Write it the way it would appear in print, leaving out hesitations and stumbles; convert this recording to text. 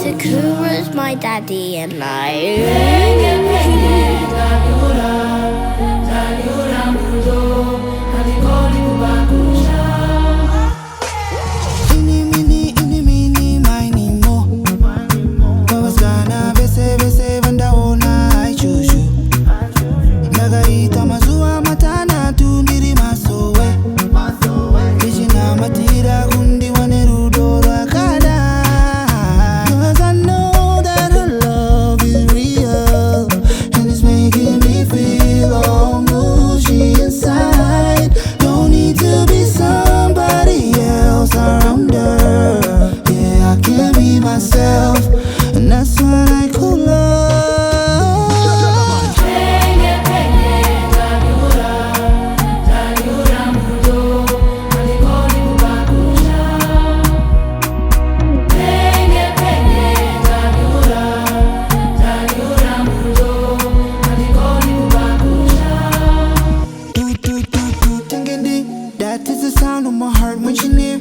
Sakura's my daddy and I. And that's what I call love. Penge, Taniura mudo, alikoli kubakusha. Penge, Taniura mudo, alikoli kubakusha. Do, do, do, do, ding, ding. That is the sound of my heart when she near.